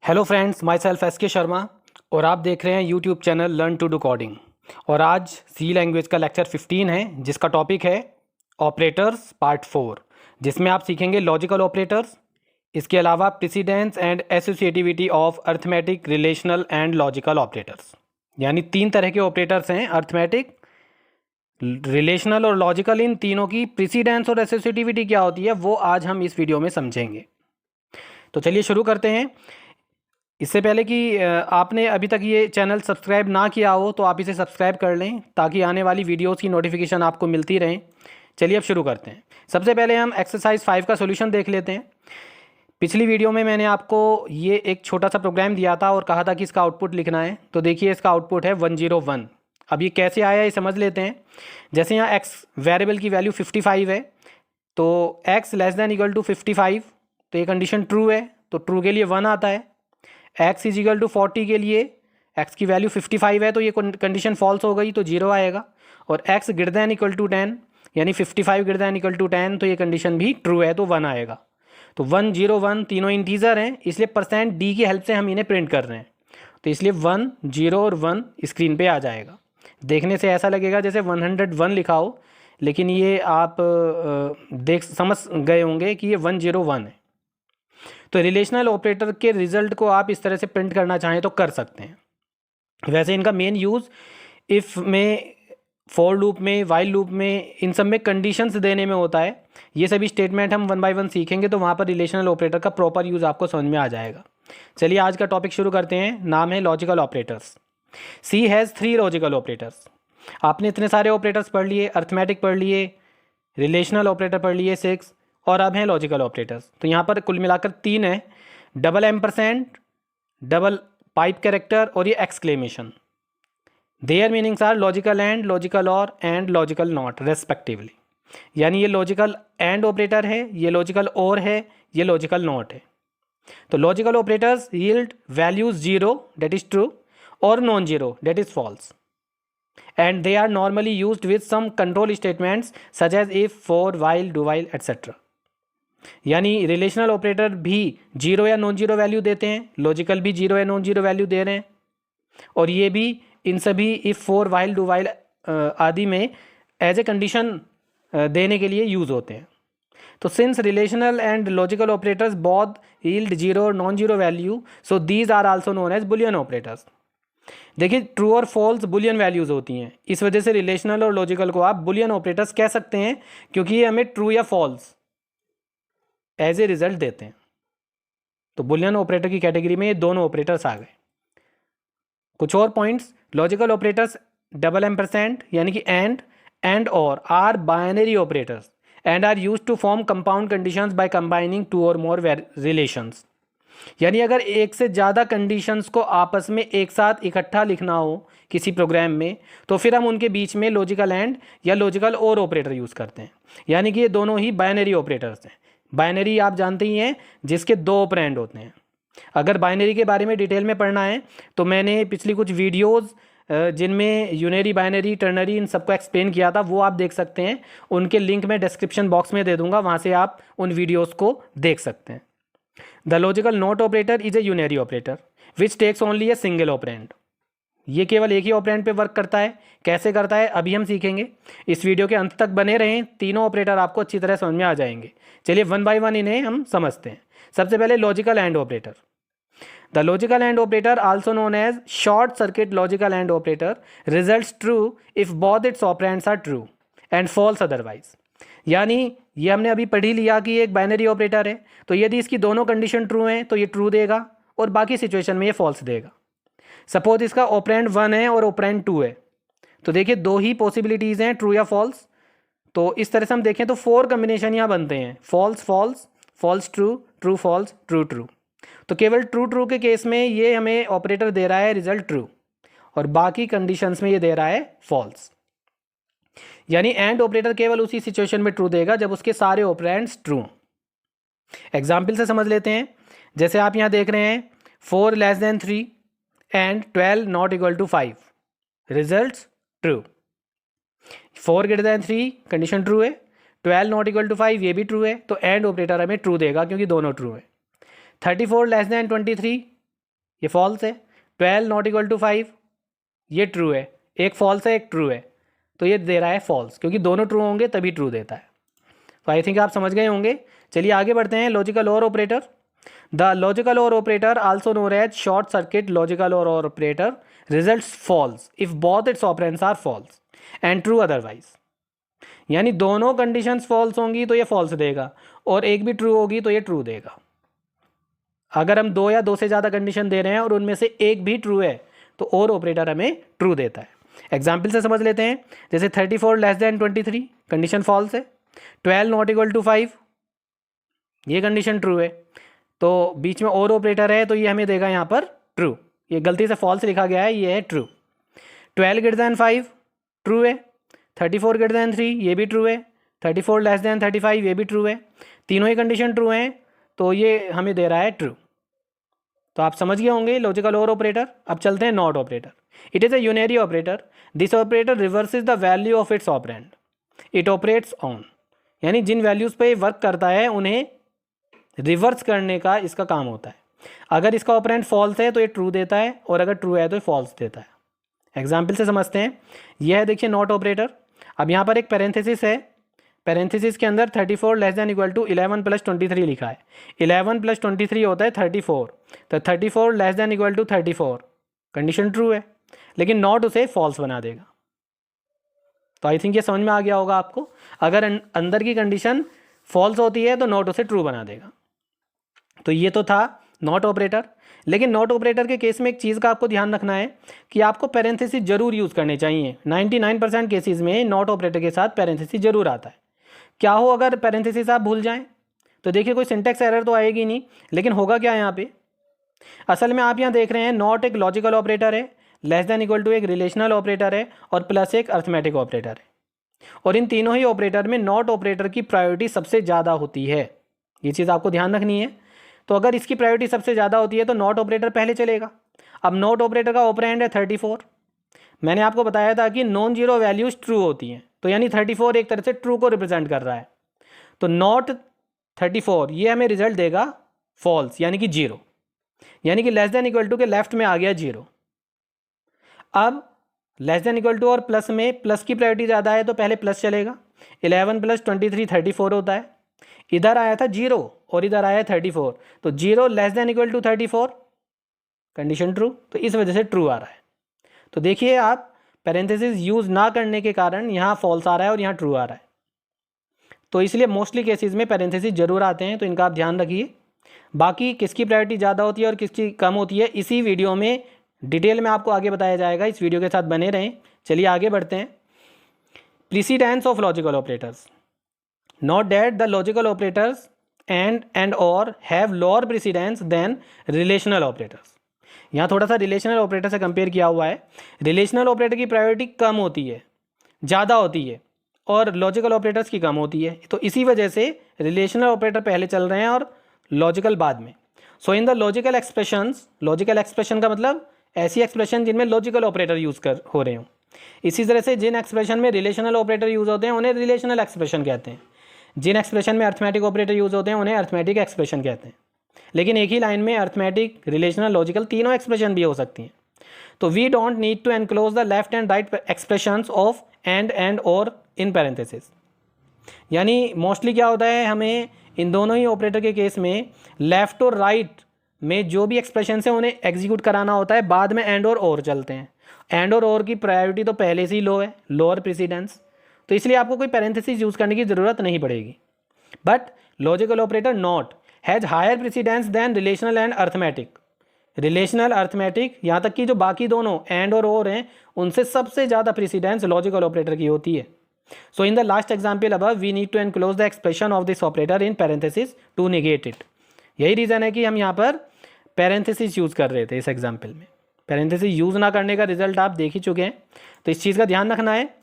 Hello friends, myself S K Sharma और आप देख रहे हैं YouTube channel learn to do coding. और आज सी लैंग्वेज का लेक्चर 15 है जिसका टॉपिक है ऑपरेटर्स पार्ट 4, जिसमें आप सीखेंगे लॉजिकल ऑपरेटर्स, इसके अलावा precedence and associativity of arithmetic, relational and logical operators. यानी 3 तरह के ऑपरेटर्स हैं, अर्थमेटिक, रिलेशनल और लॉजिकल। इन तीनों की प्रेसिडेंस और एसोसिएटिविटी क्या होती है वो आज हम इस वीडियो में समझेंगे। तो चलिए शुरू करते हैं। इससे पहले कि आपने अभी तक ये चैनल सब्सक्राइब ना किया हो तो आप इसे सब्सक्राइब कर लें ताकि आने वाली वीडियोस की नोटिफिकेशन आपको मिलती रहें। चलिए अब शुरू करते हैं। सबसे पहले हम एक्सरसाइज 5 का सॉल्यूशन देख लेते हैं। पिछली वीडियो में मैंने आपको ये एक छोटा सा प्रोग्राम दिया था और कहा था कि इसका आउटपुट लिखना है। तो देखिए इसका आउटपुट है 101। अब ये कैसे आया ये समझ लेते हैं। जैसे यहाँ एक्स वेरिएबल की वैल्यू 55 है, तो x less than equal to 55, तो ये कंडीशन ट्रू है, तो ट्रू के लिए 1 आता है। x इज इक्वल टू 40 के लिए x की वैल्यू 55 है, तो ये कंडीशन फॉल्स हो गई, तो 0 आएगा। और x greater than equal to 10 यानी 55 ग्रेटर दैन इक्वल टू 10, तो ये कंडीशन भी ट्रू है, तो 1 आएगा। तो 1 0 1 तीनों इंटीजर हैं, इसलिए परसेंट डी की हेल्प से हम इन्हें प्रिंट कर रहे हैं। तो इसलिए 1 0 और 1 स्क्रीन पे आ जाएगा। देखने से ऐसा लगेगा जैसे 101 लिखा हो, लेकिन ये आप समझ गए होंगे कि ये 101 है। तो रिलेशनल ऑपरेटर के रिजल्ट को आप इस तरह से प्रिंट करना चाहें तो कर सकते हैं। वैसे इनका मेन यूज़ इफ़ में, फॉर लूप में, वाइल लूप में, इन सब में कंडीशंस देने में होता है। ये सभी स्टेटमेंट हम 1 बाय 1 सीखेंगे, तो वहाँ पर रिलेशनल ऑपरेटर का प्रॉपर यूज़ आपको समझ में आ जाएगा। चलिए आज का टॉपिक शुरू करते हैं। नाम है logical operators. C has 3 logical operators. आपने इतने सारे ऑपरेटर्स पढ़ लिए, अर्थमेटिक पढ़ लिए, रिलेशनल ऑपरेटर पढ़ लिए 6, और अब हैं लॉजिकल ऑपरेटर्स। तो यहाँ पर कुल मिलाकर 3 है, double ampersand, double pipe character और ये exclamation. Their meanings are logical and, logical or and logical not respectively. यानी ये लॉजिकल एंड ऑपरेटर है, ये लॉजिकल और है, ये लॉजिकल नॉट है। तो logical operators yield values 0 that is true और non zero that is false, and they are normally used with some control statements such as if, for, while, do while etc. यानी relational operator भी zero या non zero value देते हैं, logical भी zero या non zero value दे रहे हैं, और ये भी इन सभी if, for, while, do while आदि में एज ए कंडीशन देने के लिए यूज़ होते हैं। तो since relational and logical operators both yield zero और non zero value, so these are also known as Boolean operators. देखिए ट्रू और फॉल्स बुलियन वैल्यूज़ होती हैं, इस वजह से रिलेशनल और लॉजिकल को आप बुलियन ऑपरेटर्स कह सकते हैं, क्योंकि ये हमें ट्रू या फॉल्स एज ए रिजल्ट देते हैं। तो बुलियन ऑपरेटर की कैटेगरी में ये दोनों ऑपरेटर्स आ गए। कुछ और points, logical operators double ampersand यानी कि and or are binary operators and are use to form compound conditions by combining 2 or more relations. यानी अगर एक से ज़्यादा कंडीशंस को आपस में एक साथ इकट्ठा लिखना हो किसी प्रोग्राम में, तो फिर हम उनके बीच में लॉजिकल एंड या लॉजिकल और ऑपरेटर यूज़ करते हैं। यानी कि ये दोनों ही बाइनरी ऑपरेटर्स हैं। बाइनरी आप जानते ही हैं, जिसके 2 ऑपरेंड होते हैं। अगर बाइनरी के बारे में डिटेल में पढ़ना है तो मैंने पिछली कुछ वीडियोज़ जिनमें यूनरी, बाइनरी, टर्नरी, इन सबको एक्सप्लेन किया था, वो आप देख सकते हैं। उनके लिंक मैं डिस्क्रिप्शन बॉक्स में दे दूँगा, वहाँ से आप उन वीडियोज़ को देख सकते हैं। The logical not operator is a unary operator which takes only a single operand. ये केवल एक ही ऑपरेंड पे वर्क करता है। कैसे करता है अभी हम सीखेंगे। इस वीडियो के अंत तक बने रहें, तीनों ऑपरेटर आपको अच्छी तरह समझ में आ जाएंगे। चलिए 1 बाय 1 इन्हें हम समझते हैं। सबसे पहले logical and operator. The logical and operator also known as short circuit logical and operator results true if both its operands are true and false otherwise. यानी ये हमने अभी पढ़ ही लिया कि ये एक बाइनरी ऑपरेटर है, तो यदि इसकी दोनों कंडीशन ट्रू हैं तो ये ट्रू देगा और बाकी सिचुएशन में ये फॉल्स देगा। सपोज इसका ऑपरेंड 1 है और ऑपरेंड 2 है, तो देखिए 2 ही पॉसिबिलिटीज़ हैं, ट्रू या फॉल्स। तो इस तरह से हम देखें तो 4 कम्बिनेशन यहाँ बनते हैं, false false, false true, true false, true true. तो केवल ट्रू ट्रू के केस में ये हमें ऑपरेटर दे रहा है रिजल्ट ट्रू, और बाकी कंडीशंस में ये दे रहा है फॉल्स। यानी एंड ऑपरेटर केवल उसी सिचुएशन में ट्रू देगा जब उसके सारे ऑपरेंड्स ट्रू। एग्जाम्पल से समझ लेते हैं। जैसे आप यहाँ देख रहे हैं 4 less than 3 and 12 not equal to 5, result true. 4 greater than 3 condition true है, 12 नॉट इक्वल टू 5 ये भी ट्रू है, तो एंड ऑपरेटर हमें ट्रू देगा क्योंकि दोनों ट्रू है। 34 लेस देन 23 ये फॉल्स है। 12 नॉट इक्वल टू 5, ये ट्रू है। एक फॉल्स है एक ट्रू है, तो ये दे रहा है फॉल्स, क्योंकि दोनों ट्रू होंगे तभी ट्रू देता है। तो आई थिंक आप समझ गए होंगे। चलिए आगे बढ़ते हैं। Logical or operator. The logical or operator also known as short circuit logical or operator results false if both its operands are false and true otherwise. यानी दोनों कंडीशंस फॉल्स होंगी तो ये फॉल्स देगा, और एक भी ट्रू होगी तो ये ट्रू देगा। अगर हम दो या दो से ज़्यादा कंडीशन दे रहे हैं और उनमें से एक भी ट्रू है तो और ऑपरेटर हमें ट्रू देता है। एग्जाम्पल से समझ लेते हैं। जैसे 34 लेस देन 23, कंडीशन फॉल्स है। 12 नॉट इक्वल टू 5, ये कंडीशन ट्रू है। तो बीच में और ऑपरेटर है तो ये हमें देगा यहाँ पर ट्रू। ये गलती से फॉल्स लिखा गया है, ये है ट्रू। 12 ग्रेटर देन 5 ट्रू है। 34 ग्रेटर देन 3 ये भी ट्रू है। 34 लेस देन 35 ये भी ट्रू है। तीनों ही कंडीशन ट्रू हैं तो ये हमें दे रहा है ट्रू। तो आप समझ गए होंगे लॉजिकल और ऑपरेटर। अब चलते हैं not operator. It is a unary operator. This operator reverses the value of its operand. It operates on, यानी जिन वैल्यूज़ पे वर्क करता है उन्हें रिवर्स करने का इसका काम होता है। अगर इसका ऑपरेंड फॉल्स है तो ये ट्रू देता है, और अगर ट्रू है तो ये फॉल्स देता है। एग्जाम्पल से समझते हैं। यह है देखिए नॉट ऑपरेटर। अब यहाँ पर एक पैरेंथेसिस है। पैरेंथेसिस के अंदर 34 less than equal to 11 plus 23 लिखा है। 11 प्लस 23 होता है 34। तो 34 less than equal to 34, condition true है, लेकिन नॉट उसे फॉल्स बना देगा। तो आई थिंक ये समझ में आ गया होगा आपको। अगर अंदर की कंडीशन फॉल्स होती है तो नॉट उसे ट्रू बना देगा। तो ये तो था नॉट ऑपरेटर। लेकिन नॉट ऑपरेटर के केस में एक चीज़ का आपको ध्यान रखना है कि आपको पैरेंथेसिस जरूर यूज़ करने चाहिए। 99% केसेस में नॉट ऑपरेटर के साथ पैरेंथेसिस जरूर आता है। क्या हो अगर पैरेंथेसिस आप भूल जाएं? तो देखिए कोई सिंटेक्स एरर तो आएगी नहीं, लेकिन होगा क्या यहाँ पे? असल में आप यहाँ देख रहे हैं नॉट एक लॉजिकल ऑपरेटर है, लेस देन इक्वल टू एक रिलेशनल ऑपरेटर है, और प्लस एक अर्थमेटिक ऑपरेटर है। और इन तीनों ही ऑपरेटर में नॉट ऑपरेटर की प्रायोरिटी सबसे ज़्यादा होती है। ये चीज़ आपको ध्यान रखनी है। तो अगर इसकी प्रायोरिटी सबसे ज़्यादा होती है तो नॉट ऑपरेटर पहले चलेगा। अब नॉट ऑपरेटर का ऑपरेंड है 34। मैंने आपको बताया था कि नॉन जीरो वैल्यूज ट्रू होती हैं, तो यानी 34 एक तरह से ट्रू को रिप्रेजेंट कर रहा है। तो नॉट 34 ये हमें रिजल्ट देगा फॉल्स, यानी कि जीरो, यानी कि लेस देन इक्वल टू के लेफ्ट में आ गया जीरो। अब लेस देन इक्वल टू और प्लस में प्लस की प्रायोरिटी ज़्यादा है तो पहले प्लस चलेगा। 11 प्लस 23 34 होता है। इधर आया था जीरो और इधर आया 34, तो zero less than equal to 34, condition true, तो इस वजह से ट्रू आ रहा है। तो देखिए आप पैरेंथेसिस यूज़ ना करने के कारण यहाँ फॉल्स आ रहा है और यहाँ ट्रू आ रहा है। तो इसलिए मोस्टली केसेस में पैरेंथेसिस जरूर आते हैं, तो इनका आप ध्यान रखिए। बाकी किसकी प्रायोरिटी ज़्यादा होती है और किसकी कम होती है इसी वीडियो में डिटेल में आपको आगे बताया जाएगा। इस वीडियो के साथ बने रहें। चलिए आगे बढ़ते हैं। Precedence of logical operators. Note that the logical operators and or have lower precedence than relational operators. यहाँ थोड़ा सा रिलेशनल ऑपरेटर से कंपेयर किया हुआ है। रिलेशनल ऑपरेटर की प्रायोरिटी कम होती है, ज़्यादा होती है, और लॉजिकल ऑपरेटर्स की कम होती है। तो इसी वजह से रिलेशनल ऑपरेटर पहले चल रहे हैं और लॉजिकल बाद में। So in the logical expressions, logical expression का मतलब ऐसी एक्सप्रेशन जिनमें लॉजिकल ऑपरेटर यूज़ हो रहे हों। इसी तरह से जिन एक्सप्रेशन में रिलेशनल ऑपरेटर यूज़ होते हैं उन्हें रिलेशनल एक्सप्रेशन कहते हैं। जिन एक्सप्रेशन में अर्थमेटिक ऑपरेटर यूज़ होते हैं उन्हें अर्थमेटिक एक्सप्रेशन कहते हैं। लेकिन एक ही लाइन में अर्थमेटिक, रिलेशनल, लॉजिकल तीनों एक्सप्रेशन भी हो सकती हैं। तो we don't need to enclose the left and right expressions of and or in parenthesis. यानी मोस्टली क्या होता है, हमें इन दोनों ही ऑपरेटर के केस में लेफ्ट और राइट में जो भी एक्सप्रेशन है उन्हें एग्जीक्यूट कराना होता है, बाद में एंड और चलते हैं। एंड और की प्रायोरिटी तो पहले से ही लो है, लोअर प्रेसिडेंस, तो इसलिए आपको कोई पैरेंथेसिस यूज़ करने की ज़रूरत नहीं पड़ेगी। But logical operator not has higher precedence than relational and arithmetic. Relational, arithmetic, यहाँ तक कि जो बाकी दोनों एंड और हैं उनसे सबसे ज़्यादा प्रेसिडेंस लॉजिकल ऑपरेटर की होती है। So in the last example above we need to enclose the expression of this operator in parenthesis to negate it. यही रीज़न है कि हम यहाँ पर पैरेंथेसिस यूज़ कर रहे थे इस एग्जाम्पल में। पैरेंथेसिस यूज़ ना करने का रिजल्ट आप देख ही चुके हैं, तो इस चीज़ का ध्यान रखना है।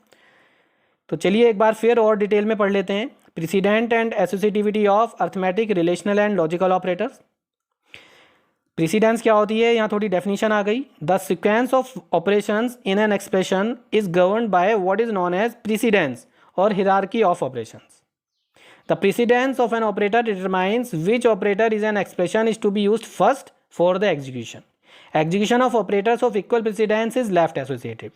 तो चलिए एक बार फिर और डिटेल में पढ़ लेते हैं। Precedence and associativity of arithmetic, relational and logical operators. Precedence क्या होती है, यहाँ थोड़ी डेफिनेशन आ गई। The sequence of operations in an expression is governed by what is known as precedence or hierarchy of operations. The precedence of an operator determines which operator is an expression is to be used first for the execution execution of operators of equal precedence is left associative.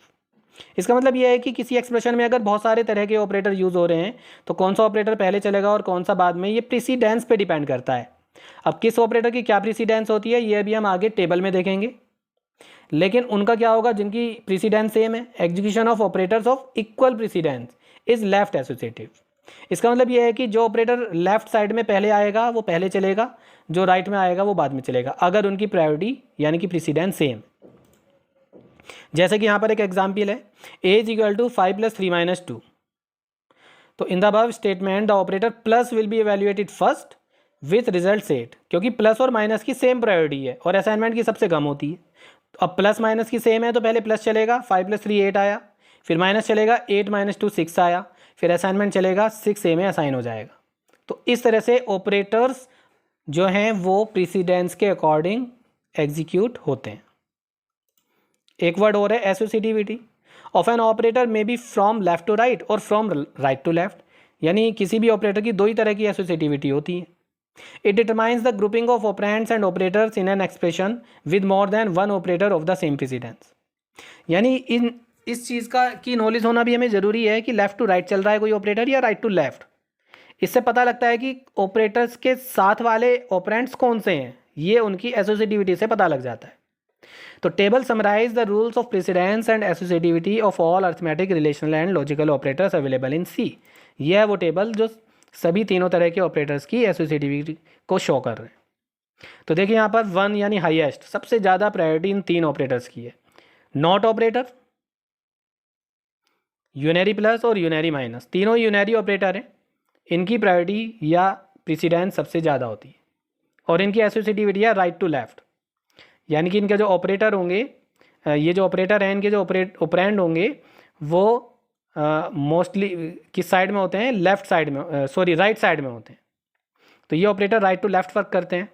इसका मतलब ये है कि किसी expression में अगर बहुत सारे तरह के ऑपरेटर यूज़ हो रहे हैं तो कौन सा ऑपरेटर पहले चलेगा और कौन सा बाद में, ये प्रेसिडेंस पे डिपेंड करता है। अब किस ऑपरेटर की क्या प्रेसिडेंस होती है ये अभी हम आगे टेबल में देखेंगे, लेकिन उनका क्या होगा जिनकी प्रेसिडेंस सेम है। Execution of operators of equal precedence is left associative. इसका मतलब ये है कि जो ऑपरेटर लेफ्ट साइड में पहले आएगा वो पहले चलेगा, जो राइट में आएगा वो बाद में चलेगा, अगर उनकी प्रायोरिटी यानी कि प्रेसिडेंस सेम। जैसे कि यहाँ पर एक एग्जाम्पल है, ए इज इक्वल टू 5 + 3 - 2। तो in the above statement the operator plus will be evaluated first with result set, क्योंकि प्लस और माइनस की सेम प्रायोरिटी है और असाइनमेंट की सबसे कम होती है। तो अब प्लस माइनस की सेम है तो पहले प्लस चलेगा, 5 + 3 8 आया, फिर माइनस चलेगा, 8 - 2 6 आया, फिर असाइनमेंट चलेगा, 6 ए में असाइन हो जाएगा। तो इस तरह से ऑपरेटर्स जो हैं वो प्रेसिडेंस के अकॉर्डिंग एग्जीक्यूट होते हैं। एक वर्ड और है associativity of an operator may be from left to right or from right to left, यानी किसी भी ऑपरेटर की दो ही तरह की एसोसिएटिविटी होती है। It determines the grouping of operands and operators in an expression with more than one operator of the same precedence. यानी इस चीज़ का की नॉलेज होना भी हमें ज़रूरी है कि लेफ्ट टू राइट चल रहा है कोई ऑपरेटर या राइट टू लेफ्ट। इससे पता लगता है कि ऑपरेटर्स के साथ वाले ऑपरेंड्स कौन से हैं, ये उनकी एसोसिएटिविटी से पता लग जाता है। तो table summarise the rules of precedence and associativity of all arithmetic relational and logical operators available in C. यह है वो टेबल जो सभी तीनों तरह के ऑपरेटर्स की एसोसिएटिविटी को शो कर रहे हैं। तो देखिए यहाँ पर 1 यानी हाईएस्ट, सबसे ज़्यादा प्रायोरिटी इन तीन ऑपरेटर्स की है। नॉट ऑपरेटर, यूनरी प्लस और यूनरी माइनस, तीनों यूनरी ऑपरेटर हैं, इनकी प्रायोरिटी या प्रेसिडेंस सबसे ज़्यादा होती है और इनकी एसोसिएटिविटी है राइट टू लेफ्ट। यानी कि इनके जो ऑपरेटर होंगे, ये जो ऑपरेटर हैं इनके जो ऑपरेंड होंगे वो मोस्टली किस साइड में होते हैं, लेफ्ट साइड में, सॉरी राइट साइड में होते हैं। तो ये operator right to left work करते हैं,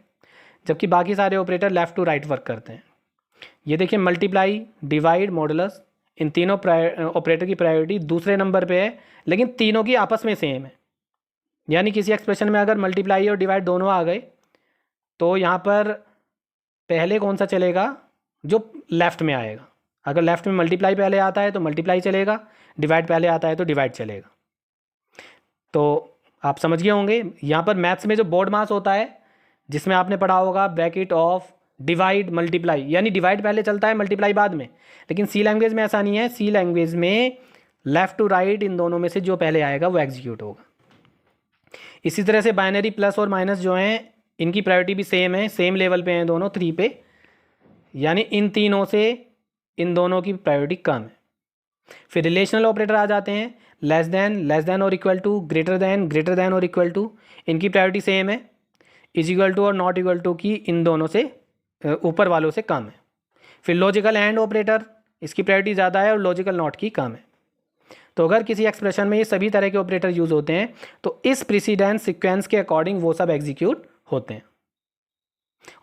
जबकि बाकी सारे operator left to right work करते हैं। ये देखिए मल्टीप्लाई, डिवाइड, मॉडुलस, इन तीनों ऑपरेटर की प्रायोरिटी दूसरे नंबर पे है, लेकिन तीनों की आपस में सेम है। यानी किसी एक्सप्रेशन में अगर मल्टीप्लाई और डिवाइड दोनों आ गए तो यहाँ पर पहले कौन सा चलेगा, जो लेफ़्ट में आएगा। अगर लेफ़्ट में मल्टीप्लाई पहले आता है तो मल्टीप्लाई चलेगा, डिवाइड पहले आता है तो डिवाइड चलेगा। तो आप समझ गए होंगे यहाँ पर मैथ्स में जो बोर्ड मास होता है जिसमें आपने पढ़ा होगा ब्रैकेट ऑफ डिवाइड मल्टीप्लाई, यानी डिवाइड पहले चलता है मल्टीप्लाई बाद में, लेकिन सी लैंग्वेज में ऐसा नहीं है। सी लैंग्वेज में लेफ़्ट टू राइट इन दोनों में से जो पहले आएगा वो एग्जीक्यूट होगा। इसी तरह से बाइनरी प्लस और माइनस जो हैं इनकी प्रायोरिटी भी सेम है, सेम लेवल पे हैं दोनों, 3 पे, यानी इन तीनों से इन दोनों की प्रायोरिटी कम है। फिर रिलेशनल ऑपरेटर आ जाते हैं, लेस देन और इक्वल टू, ग्रेटर देन और इक्वल टू, इनकी प्रायोरिटी सेम है। इज इक्वल टू और नॉट इक्वल टू की इन दोनों से ऊपर वालों से कम है। फिर लॉजिकल एंड ऑपरेटर, इसकी प्रायोरिटी ज़्यादा है और लॉजिकल नॉट की कम है। तो अगर किसी एक्सप्रेशन में ये सभी तरह के ऑपरेटर यूज़ होते हैं तो इस प्रेसिडेंस सीक्वेंस के अकॉर्डिंग वो सब एग्जीक्यूट होते हैं।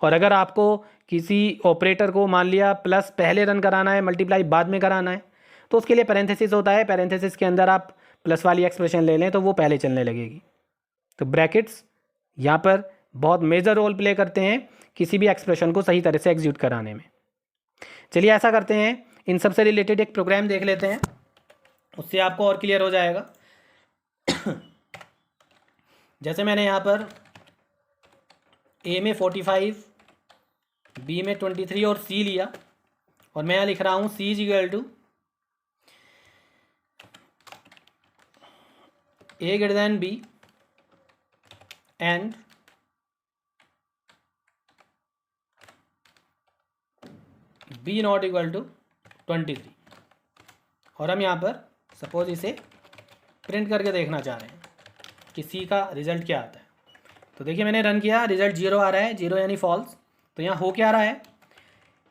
और अगर आपको किसी ऑपरेटर को मान लिया प्लस पहले रन कराना है, मल्टीप्लाई बाद में कराना है, तो उसके लिए पैरेंथेसिस होता है, पैरेंथेसिस के अंदर आप प्लस वाली एक्सप्रेशन ले लें तो वो पहले चलने लगेगी। तो ब्रैकेट्स यहाँ पर बहुत मेजर रोल प्ले करते हैं किसी भी एक्सप्रेशन को सही तरह से एग्जीक्यूट कराने में। चलिए ऐसा करते हैं, इन सब से रिलेटेड एक प्रोग्राम देख लेते हैं, उससे आपको और क्लियर हो जाएगा। जैसे मैंने यहाँ पर ए में 45, बी में 23 और सी लिया, और मैं यहाँ लिख रहा हूँ C is equal to A greater than B and B not equal to 23। और हम यहाँ पर सपोज इसे प्रिंट करके देखना चाह रहे हैं कि सी का रिजल्ट क्या आता है। तो देखिए मैंने रन किया, रिजल्ट 0 आ रहा है, 0 यानी फॉल्स। तो यहाँ हो क्या रहा है,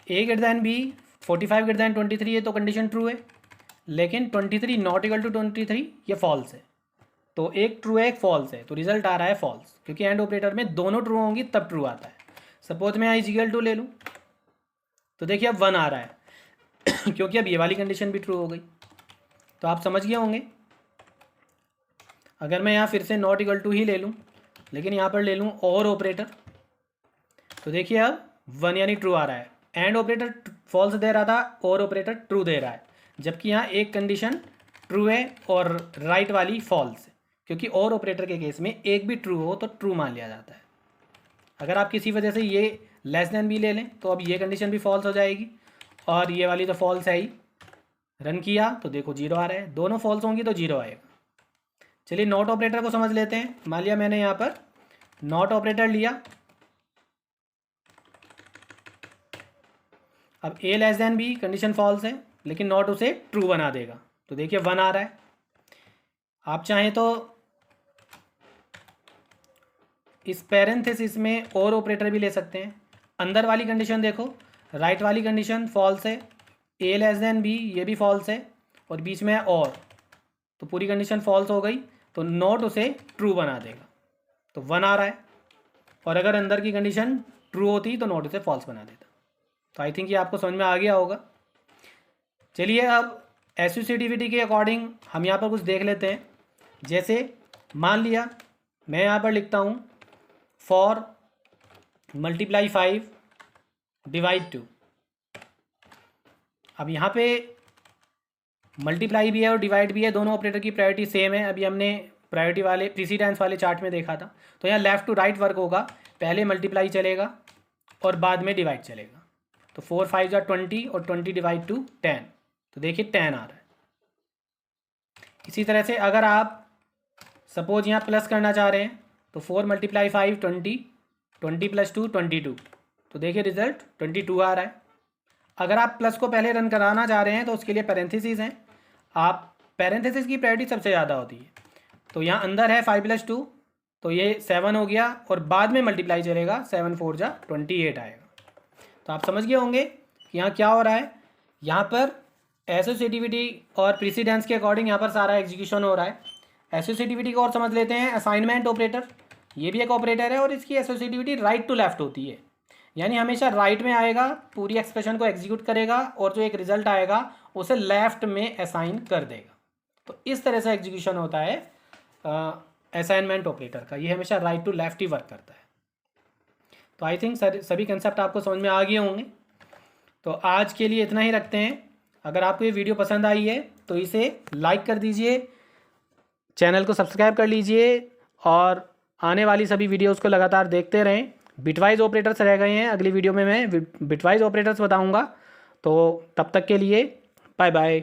A greater than B, 45 greater than 23 है तो कंडीशन ट्रू है, लेकिन 23 नॉट इक्वल टू 23 ये फॉल्स है। तो एक ट्रू है एक फॉल्स है, तो रिजल्ट आ रहा है फॉल्स, क्योंकि एंड ऑपरेटर में दोनों ट्रू होंगी तब ट्रू आता है। सपोज मैं यहाँ इज इक्वल टू ले लूँ तो देखिए अब 1 आ रहा है क्योंकि अब ये वाली कंडीशन भी ट्रू हो गई। तो आप समझ गए होंगे। अगर मैं यहाँ फिर से नॉट इक्वल टू ही ले लूँ, लेकिन यहाँ पर ले लूँ और ऑपरेटर, तो देखिए अब 1 यानी ट्रू आ रहा है, एंड ऑपरेटर फॉल्स दे रहा था, और ऑपरेटर ट्रू दे रहा है, जबकि यहाँ एक कंडीशन ट्रू है और राइट वाली फॉल्स है, क्योंकि और ऑपरेटर के केस में एक भी ट्रू हो तो ट्रू मान लिया जाता है। अगर आप किसी वजह से ये लेस देन भी ले लें तो अब ये कंडीशन भी फॉल्स हो जाएगी, और ये वाली तो फॉल्स है ही। रन किया तो देखो 0 आ रहा है, दोनों फॉल्स होंगी तो 0 आएगा। चलिए नॉट ऑपरेटर को समझ लेते हैं। मान लिया मैंने यहाँ पर नॉट ऑपरेटर लिया, अब A less than B condition false है, लेकिन नॉट उसे ट्रू बना देगा, तो देखिए 1 आ रहा है। आप चाहें तो इस पैरेंथेसिस में और ऑपरेटर भी ले सकते हैं। अंदर वाली कंडीशन देखो, राइट वाली कंडीशन फॉल्स है, ए लेस देन बी ये भी फॉल्स है, और बीच में है और, तो पूरी कंडीशन फॉल्स हो गई, तो नॉट उसे ट्रू बना देगा, तो 1 आ रहा है। और अगर अंदर की कंडीशन ट्रू होती तो नॉट उसे फॉल्स बना देता। तो आई थिंक ये आपको समझ में आ गया होगा। चलिए अब एसोसिएटिविटी के अकॉर्डिंग हम यहाँ पर कुछ देख लेते हैं। जैसे मान लिया मैं यहाँ पर लिखता हूँ फॉर मल्टीप्लाई 5 डिवाइड 2। अब यहाँ पे मल्टीप्लाई भी है और डिवाइड भी है, दोनों ऑपरेटर की प्रायोरिटी सेम है। अभी हमने प्रायोरिटी वाले प्रीसीडेंस वाले चार्ट में देखा था। तो यहाँ लेफ़्ट टू राइट वर्क होगा, पहले मल्टीप्लाई चलेगा और बाद में डिवाइड चलेगा। तो 4 5 जा 20 और 20 डिवाइड टू 10, तो देखिए 10 आ रहा है। इसी तरह से अगर आप सपोज यहाँ प्लस करना चाह रहे हैं तो 4 मल्टीप्लाई 5 20, 20 प्लस 2 22, तो देखिए रिजल्ट 22 आ रहा है। अगर आप प्लस को पहले रन कराना चाह रहे हैं तो उसके लिए पैरेंथेसिस हैं, आप पैरेंथेसिस की प्रायोरिटी सबसे ज़्यादा होती है। तो यहाँ अंदर है 5 + 2, तो ये 7 हो गया, और बाद में मल्टीप्लाई चलेगा, 7 4 जा 28 आएगा। तो आप समझ गए होंगे कि यहाँ क्या हो रहा है। यहाँ पर एसोसिएटिविटी और प्रीसीडेंस के अकॉर्डिंग यहाँ पर सारा एग्जीक्यूशन हो रहा है। एसोसिएटिविटी को और समझ लेते हैं। असाइनमेंट ऑपरेटर, ये भी एक ऑपरेटर है और इसकी एसोसिएटिविटी राइट टू लेफ्ट होती है, यानी हमेशा राइट में आएगा, पूरी एक्सप्रेशन को एग्जीक्यूट करेगा और जो एक रिजल्ट आएगा उसे लेफ्ट में असाइन कर देगा। तो इस तरह से एग्जीक्यूशन होता है असाइनमेंट ऑपरेटर का, ये हमेशा राइट टू लेफ्ट ही वर्क करता है। तो आई थिंक सभी कंसेप्ट आपको समझ में आ गए होंगे। तो आज के लिए इतना ही रखते हैं। अगर आपको ये वीडियो पसंद आई है तो इसे लाइक कर दीजिए, चैनल को सब्सक्राइब कर लीजिए और आने वाली सभी वीडियोज़ को लगातार देखते रहें। बिटवाइज ऑपरेटर्स रह गए हैं, अगली वीडियो में मैं बिटवाइज ऑपरेटर्स बताऊंगा। तो तब तक के लिए बाय बाय।